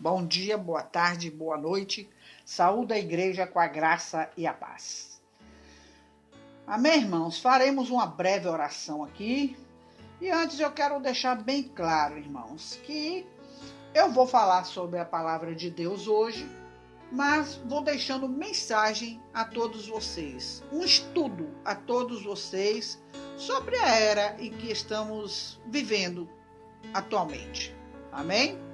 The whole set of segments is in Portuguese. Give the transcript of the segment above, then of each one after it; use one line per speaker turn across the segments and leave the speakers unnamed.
Bom dia, boa tarde, boa noite. Saúde a igreja com a graça e a paz. Amém, irmãos? Faremos uma breve oração aqui. E antes eu quero deixar bem claro, irmãos, que eu vou falar sobre a palavra de Deus hoje, mas vou deixando mensagem a todos vocês. Um estudo a todos vocês sobre a era em que estamos vivendo atualmente. Amém?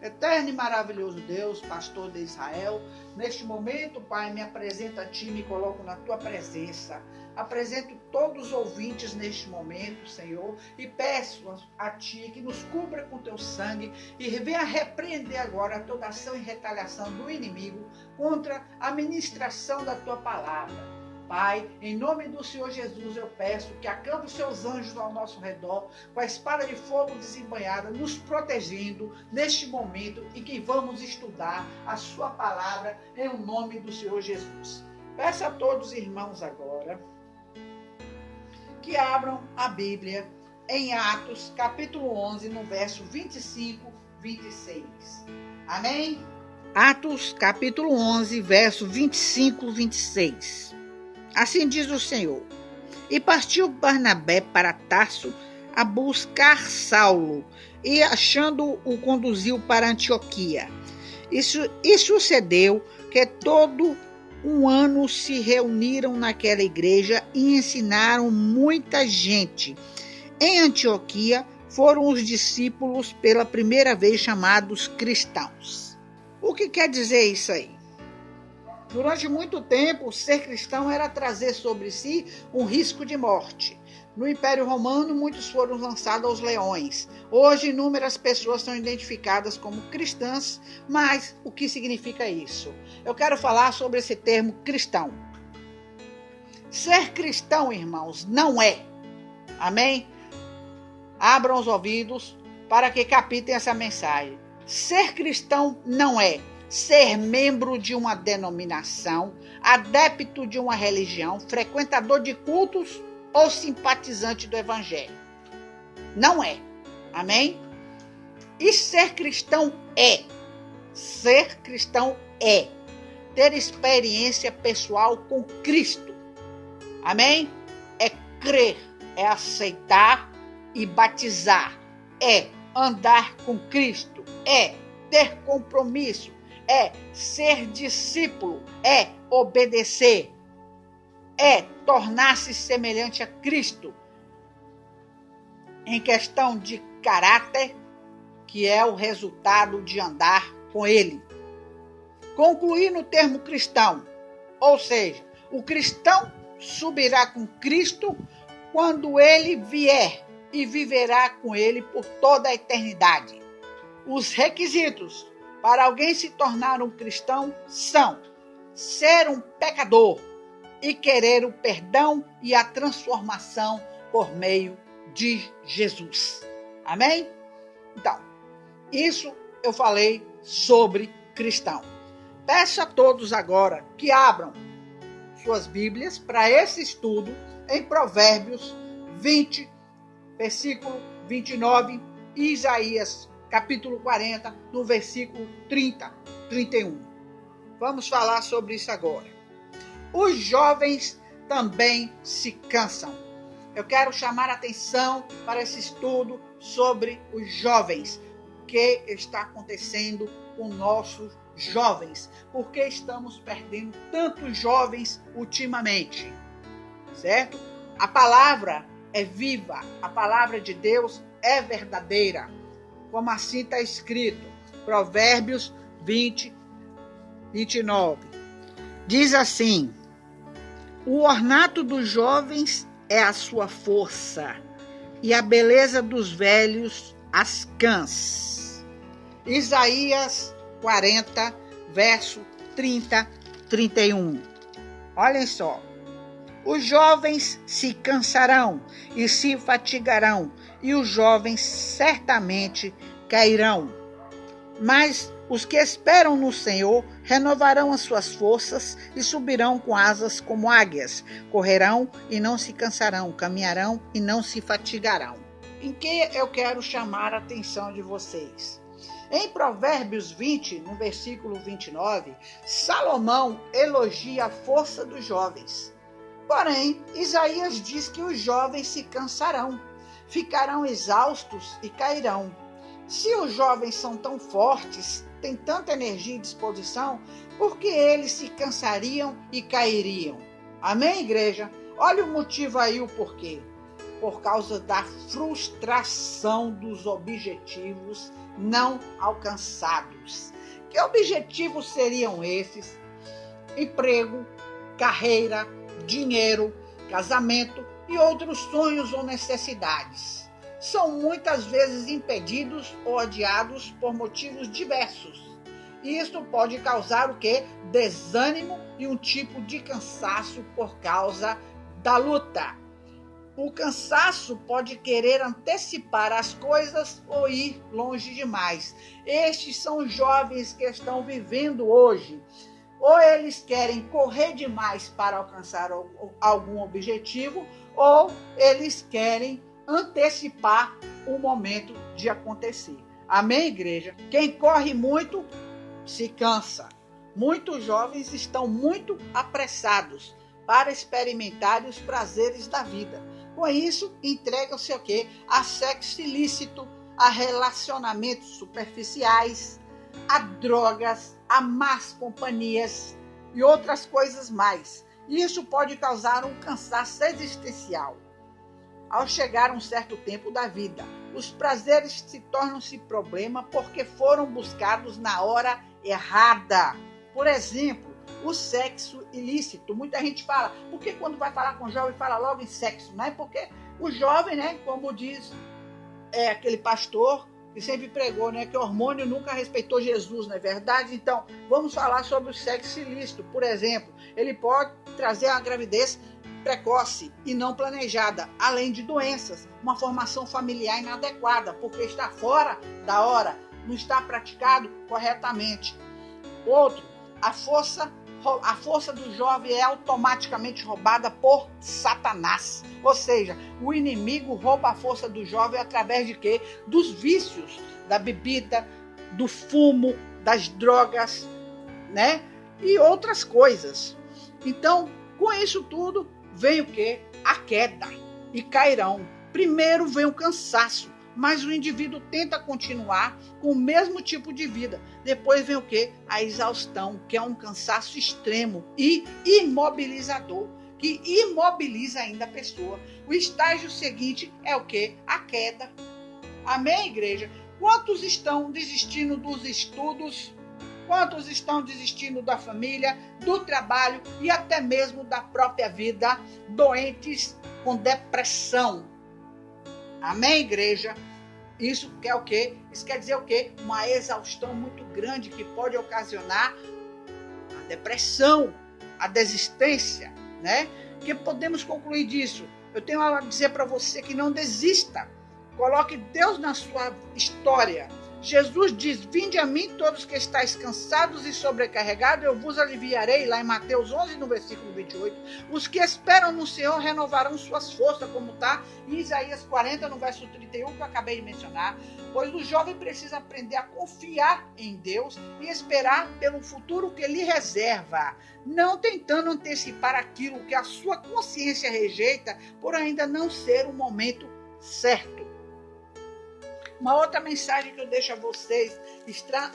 Eterno e maravilhoso Deus, pastor de Israel, neste momento, Pai, me apresento a Ti, me coloco na Tua presença. Apresento todos os ouvintes neste momento, Senhor, e peço a Ti que nos cubra com Teu sangue e venha repreender agora toda ação e retaliação do inimigo contra a ministração da Tua palavra. Pai, em nome do Senhor Jesus, eu peço que acampe os seus anjos ao nosso redor, com a espada de fogo desembanhada, nos protegendo neste momento em que vamos estudar a sua palavra em nome do Senhor Jesus. Peço a todos os irmãos agora que abram a Bíblia em Atos, capítulo 11, no verso 25, 26. Amém? Atos, capítulo 11, verso 25, 26. Assim diz o Senhor. E partiu Barnabé para Tarso a buscar Saulo, e achando-o conduziu para Antioquia. E sucedeu que todo um ano se reuniram naquela igreja e ensinaram muita gente. Em Antioquia foram os discípulos pela primeira vez chamados cristãos. O que quer dizer isso aí? Durante muito tempo, ser cristão era trazer sobre si um risco de morte. No Império Romano, muitos foram lançados aos leões. Hoje, inúmeras pessoas são identificadas como cristãs, mas o que significa isso? Eu quero falar sobre esse termo cristão. Ser cristão, irmãos, não é. Amém? Abram os ouvidos para que captem essa mensagem. Ser cristão não é ser membro de uma denominação, adepto de uma religião, frequentador de cultos ou simpatizante do evangelho. Não é. Amém? E ser cristão é. Ser cristão é ter experiência pessoal com Cristo. Amém? É crer, é aceitar e batizar. É andar com Cristo. É ter compromisso. É ser discípulo, é obedecer, é tornar-se semelhante a Cristo em questão de caráter, que é o resultado de andar com Ele. Concluir no termo cristão, ou seja, o cristão subirá com Cristo quando Ele vier e viverá com Ele por toda a eternidade. Os requisitos para alguém se tornar um cristão são ser um pecador e querer o perdão e a transformação por meio de Jesus. Amém? Então, isso eu falei sobre cristão. Peço a todos agora que abram suas Bíblias para esse estudo em Provérbios 20, versículo 29 e Isaías capítulo 40, no versículo 30, 31. Vamos falar sobre isso agora. Os jovens também se cansam. Eu quero chamar a atenção para esse estudo sobre os jovens. O que está acontecendo com nossos jovens? Por que estamos perdendo tantos jovens ultimamente? Certo? A palavra é viva. A palavra de Deus é verdadeira. Como assim está escrito, Provérbios 20, 29. Diz assim: o ornato dos jovens é a sua força, e a beleza dos velhos as cãs. Isaías 40, verso 30, 31. Olhem só. Os jovens se cansarão e se fatigarão, e os jovens certamente cairão. Mas os que esperam no Senhor renovarão as suas forças e subirão com asas como águias. Correrão e não se cansarão, caminharão e não se fatigarão. Em que eu quero chamar a atenção de vocês? Em Provérbios 20, no versículo 29, Salomão elogia a força dos jovens. Porém, Isaías diz que os jovens se cansarão, ficarão exaustos e cairão. Se os jovens são tão fortes, têm tanta energia e disposição, por que eles se cansariam e cairiam? Amém, igreja? Olha o motivo aí, o porquê. Por causa da frustração dos objetivos não alcançados. Que objetivos seriam esses? Emprego, carreira, dinheiro, casamento e outros sonhos ou necessidades. São muitas vezes impedidos ou adiados por motivos diversos. E isso pode causar o quê? Desânimo e um tipo de cansaço por causa da luta. O cansaço pode querer antecipar as coisas ou ir longe demais. Estes são os jovens que estão vivendo hoje. Ou eles querem correr demais para alcançar algum objetivo, ou eles querem antecipar o momento de acontecer. Amém, igreja? Quem corre muito se cansa. Muitos jovens estão muito apressados para experimentar os prazeres da vida. Com isso, entregam-se ao quê? A sexo ilícito, a relacionamentos superficiais, a drogas, a más companhias e outras coisas mais. Isso pode causar um cansaço existencial. Ao chegar a um certo tempo da vida, os prazeres se tornam-se problema porque foram buscados na hora errada. Por exemplo, o sexo ilícito. Muita gente fala, porque quando vai falar com o jovem, fala logo em sexo, né? Porque o jovem, né, como diz aquele pastor que sempre pregou, né, que o hormônio nunca respeitou Jesus, não é verdade? Então, vamos falar sobre o sexo ilícito. Por exemplo, ele pode trazer uma gravidez precoce e não planejada, além de doenças, uma formação familiar inadequada, porque está fora da hora, não está praticado corretamente. Outro, a força do jovem é automaticamente roubada por Satanás. Ou seja, o inimigo rouba a força do jovem através de quê? Dos vícios, da bebida, do fumo, das drogas, né? E outras coisas. Então, com isso tudo, vem o quê? A queda. E cairão. Primeiro vem o cansaço, mas o indivíduo tenta continuar com o mesmo tipo de vida. Depois vem o quê? A exaustão, que é um cansaço extremo e imobilizador, que imobiliza ainda a pessoa. O estágio seguinte é o quê? A queda. Amém, igreja? Quantos estão desistindo dos estudos? Quantos estão desistindo da família, do trabalho e até mesmo da própria vida, doentes com depressão? Amém, igreja? Isso quer o quê? Isso quer dizer o quê? Uma exaustão muito grande que pode ocasionar a depressão, a desistência, né? Que podemos concluir disso? Eu tenho a dizer para você que não desista. Coloque Deus na sua história. Jesus diz, vinde a mim todos que estáis cansados e sobrecarregados, eu vos aliviarei, lá em Mateus 11, no versículo 28. Os que esperam no Senhor renovarão suas forças, como está em Isaías 40, no verso 31, que eu acabei de mencionar. Pois o jovem precisa aprender a confiar em Deus e esperar pelo futuro que lhe reserva, não tentando antecipar aquilo que a sua consciência rejeita, por ainda não ser o momento certo. Uma outra mensagem que eu deixo a vocês está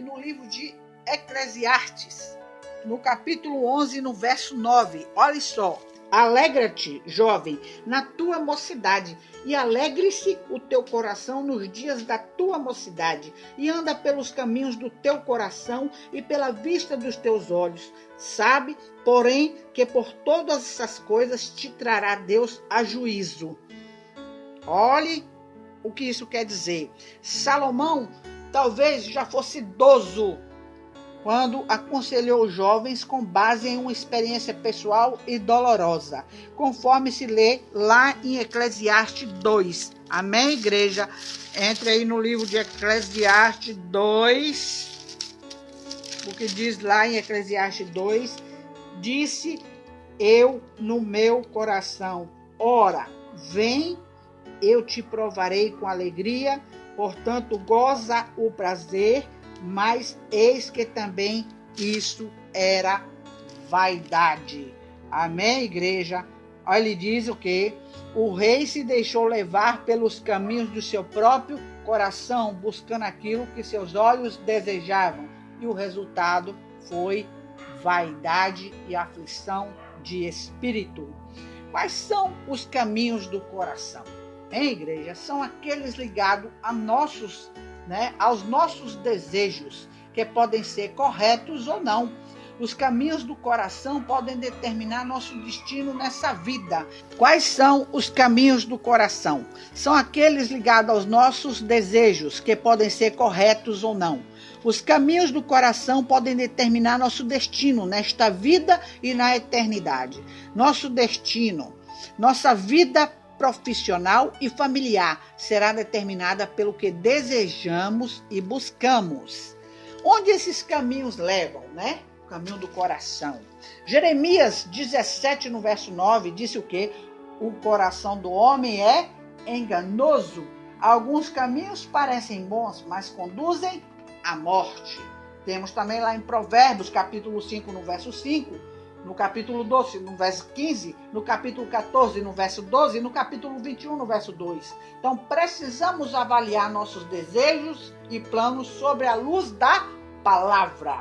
no livro de Eclesiastes, no capítulo 11, no verso 9. Olha só. Alegra-te, jovem, na tua mocidade, e alegre-se o teu coração nos dias da tua mocidade, e anda pelos caminhos do teu coração e pela vista dos teus olhos. Sabe, porém, que por todas essas coisas te trará Deus a juízo. Olhe o que isso quer dizer. Salomão talvez já fosse idoso quando aconselhou os jovens com base em uma experiência pessoal e dolorosa, conforme se lê lá em Eclesiastes 2. Amém, igreja? Entre aí no livro de Eclesiastes 2, o que diz lá em Eclesiastes 2, disse eu no meu coração, ora, vem, eu te provarei com alegria Portanto, goza o prazer, mas eis que também isso era vaidade. Amém, igreja? Olha, ele diz o quê? O rei se deixou levar pelos caminhos do seu próprio coração, buscando aquilo que seus olhos desejavam. E o resultado foi vaidade e aflição de espírito. Quais são os caminhos do coração? Hein, igreja? São aqueles ligados aos nossos desejos, que podem ser corretos ou não. Os caminhos do coração podem determinar nosso destino nessa vida. Quais são os caminhos do coração? São aqueles ligados aos nossos desejos, que podem ser corretos ou não. Os caminhos do coração podem determinar nosso destino nesta vida e na eternidade. Nosso destino, nossa vida profissional e familiar será determinada pelo que desejamos e buscamos. Onde esses caminhos levam, né? O caminho do coração. Jeremias 17, no verso 9, disse o quê? O coração do homem é enganoso. Alguns caminhos parecem bons, mas conduzem à morte. Temos também lá em Provérbios, capítulo 5, no verso 5, no capítulo 12, no verso 15, no capítulo 14, no verso 12, e no capítulo 21, no verso 2. Então, precisamos avaliar nossos desejos e planos sobre a luz da palavra,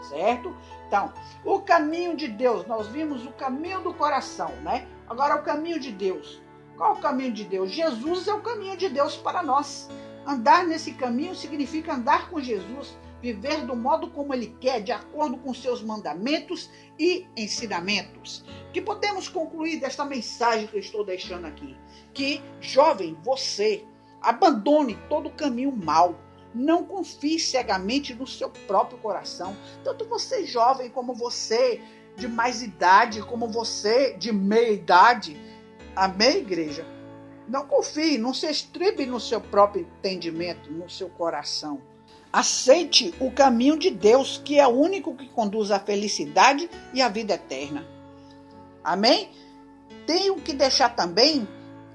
certo? Então, o caminho de Deus, nós vimos o caminho do coração, né? Agora, o caminho de Deus. Qual é o caminho de Deus? Jesus é o caminho de Deus para nós. Andar nesse caminho significa andar com Jesus, viver do modo como Ele quer, de acordo com seus mandamentos e ensinamentos. Que podemos concluir desta mensagem que eu estou deixando aqui? Que, jovem, você abandone todo o caminho mau. Não confie cegamente no seu próprio coração. Tanto você jovem, como você de mais idade, como você de meia idade. Amém, igreja? Não confie, não se estribe no seu próprio entendimento, no seu coração. Aceite o caminho de Deus, que é o único que conduz à felicidade e à vida eterna. Amém? Tenho que deixar também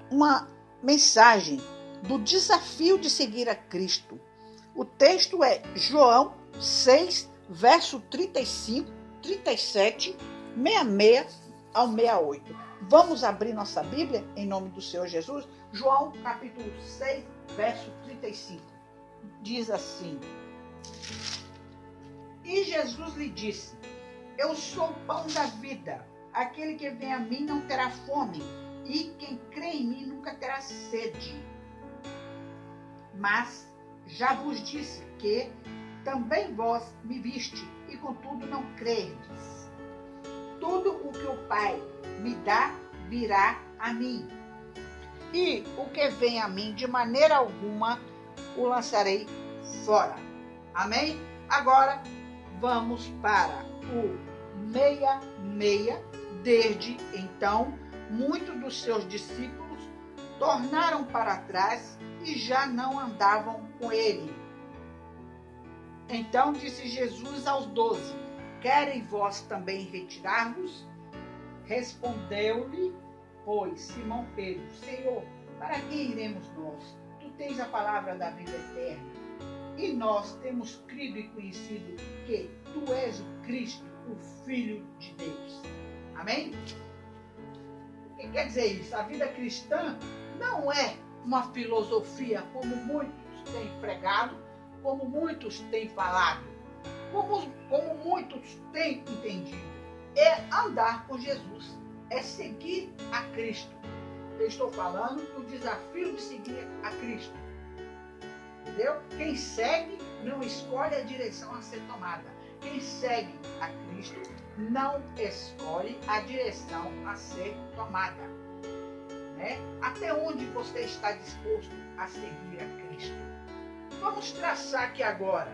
uma mensagem do desafio de seguir a Cristo. O texto é João 6, verso 35, 37, 66 ao 68. Vamos abrir nossa Bíblia em nome do Senhor Jesus? João capítulo 6, verso 35. Diz assim: E Jesus lhe disse: Eu sou o pão da vida. Aquele que vem a mim não terá fome, e quem crê em mim nunca terá sede. Mas já vos disse que também vós me viste, e contudo não crerdes. Tudo o que o Pai me dá virá a mim. E o que vem a mim, de maneira alguma o lançarei fora. Amém? Agora vamos para o 66. Desde então, muitos dos seus discípulos tornaram para trás e já não andavam com ele. Então disse Jesus aos 12: Querem vós também retirar-vos? Respondeu-lhe, pois, Simão Pedro: Senhor, para quem iremos nós? Tu tens a palavra da vida eterna. E nós temos crido e conhecido que tu és o Cristo, o Filho de Deus. Amém? O que quer dizer isso? A vida cristã não é uma filosofia como muitos têm pregado, como muitos têm falado, como muitos têm entendido. É andar com Jesus, é seguir a Cristo. Eu estou falando do desafio de seguir a Cristo. Entendeu? Quem segue não escolhe a direção a ser tomada. Quem segue a Cristo não escolhe a direção a ser tomada. Né? Até onde você está disposto a seguir a Cristo? Vamos traçar aqui agora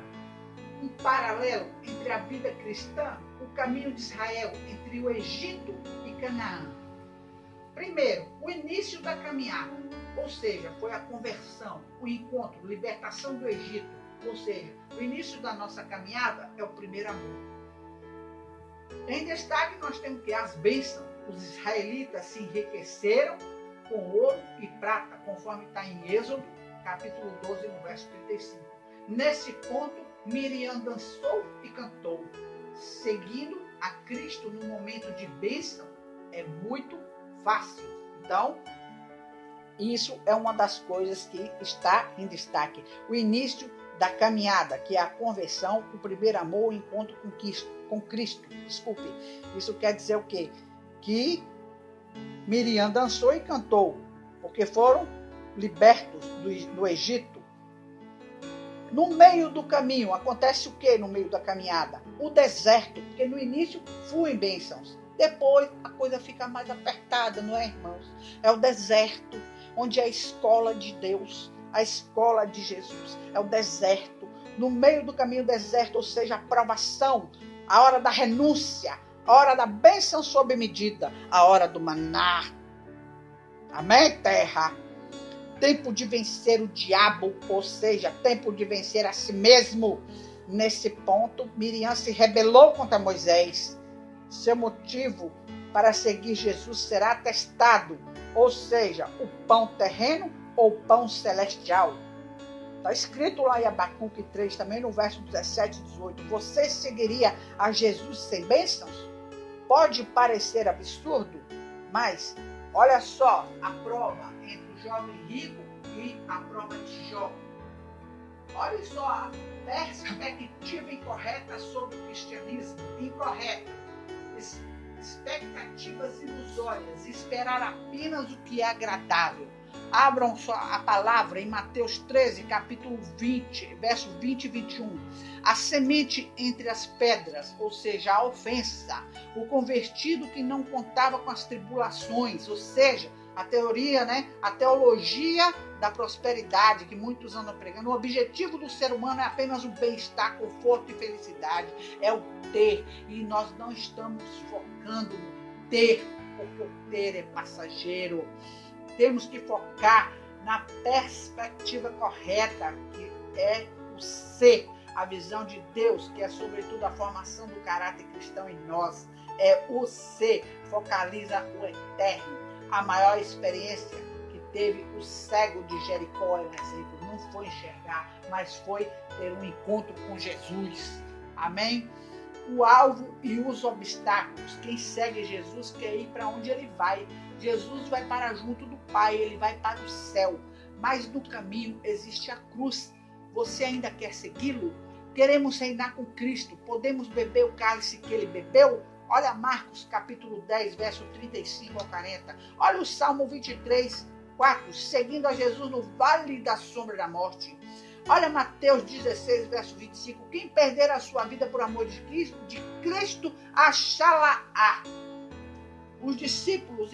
um paralelo entre a vida cristã, o caminho de Israel, entre o Egito e Canaã. Primeiro, o início da caminhada, ou seja, foi a conversão, o encontro, libertação do Egito, ou seja, o início da nossa caminhada é o primeiro amor. Em destaque, nós temos que as bênçãos. Os israelitas se enriqueceram com ouro e prata, conforme está em Êxodo, capítulo 12, no verso 35. Nesse ponto, Miriam dançou e cantou. Seguindo a Cristo no momento de bênção é muito fácil. Então, isso é uma das coisas que está em destaque. O início da caminhada, que é a conversão, o primeiro amor, o encontro com Cristo. Desculpe. Isso quer dizer o quê? Que Miriam dançou e cantou, porque foram libertos do Egito. No meio do caminho, acontece o que no meio da caminhada? O deserto, porque no início fluem bênçãos. Depois a coisa fica mais apertada, não é, irmãos? É o deserto, onde é a escola de Deus, a escola de Jesus. É o deserto. No meio do caminho, o deserto, ou seja, a provação, a hora da renúncia, a hora da bênção sob medida, a hora do maná. Amém, terra? Tempo de vencer o diabo, ou seja, tempo de vencer a si mesmo. Nesse ponto, Miriam se rebelou contra Moisés. Seu motivo para seguir Jesus será testado, ou seja, o pão terreno ou o pão celestial. Está escrito lá em Abacuque 3, também no verso 17 e 18. Você seguiria a Jesus sem bênçãos? Pode parecer absurdo, mas olha só a prova entre o jovem rico e a prova de Jó. Olha só a perspectiva incorreta sobre o cristianismo. Incorreta. Expectativas ilusórias. Esperar apenas o que é agradável. Abram só a palavra em Mateus 13, capítulo 20, verso 20 e 21. A semente entre as pedras, ou seja, a ofensa. O convertido que não contava com as tribulações, ou seja, a teoria, a teologia da prosperidade que muitos andam pregando. O objetivo do ser humano é apenas o bem-estar, conforto e felicidade. É o ter. E nós não estamos focando no ter, porque o ter é passageiro. Temos que focar na perspectiva correta, que é o ser, a visão de Deus, que é sobretudo a formação do caráter cristão em nós. É o ser, focaliza o eterno. A maior experiência que teve o cego de Jericó é um exemplo. Não foi enxergar, mas foi ter um encontro com Jesus. Amém? O alvo e os obstáculos. Quem segue Jesus quer ir para onde ele vai. Jesus vai para junto do Pai, ele vai para o céu. Mas no caminho existe a cruz. Você ainda quer segui-lo? Queremos reinar com Cristo. Podemos beber o cálice que ele bebeu? Olha Marcos capítulo 10, verso 35 ao 40. Olha o Salmo 23, 4. Seguindo a Jesus no vale da sombra da morte. Olha Mateus 16, verso 25. Quem perder a sua vida por amor de Cristo achá-la-á. Os discípulos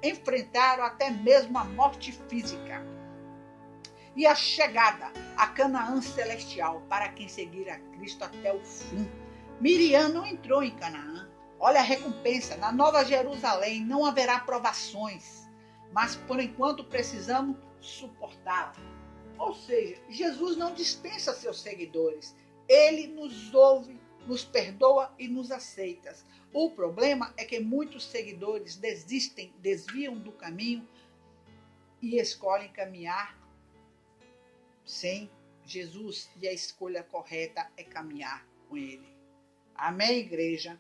enfrentaram até mesmo a morte física. E a chegada a Canaã celestial para quem seguir a Cristo até o fim. Miriam não entrou em Canaã. Olha a recompensa. Na Nova Jerusalém não haverá provações, mas por enquanto precisamos suportá-la. Ou seja, Jesus não dispensa seus seguidores. Ele nos ouve, nos perdoa e nos aceita. O problema é que muitos seguidores desistem, desviam do caminho e escolhem caminhar sem Jesus. E a escolha correta é caminhar com Ele. Amém, igreja?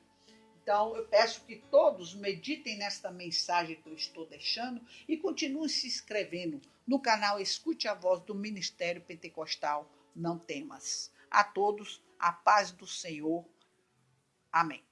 Então, eu peço que todos meditem nesta mensagem que eu estou deixando e continuem se inscrevendo no canal Escute a Voz do Ministério Pentecostal Não Temas. A todos, a paz do Senhor. Amém.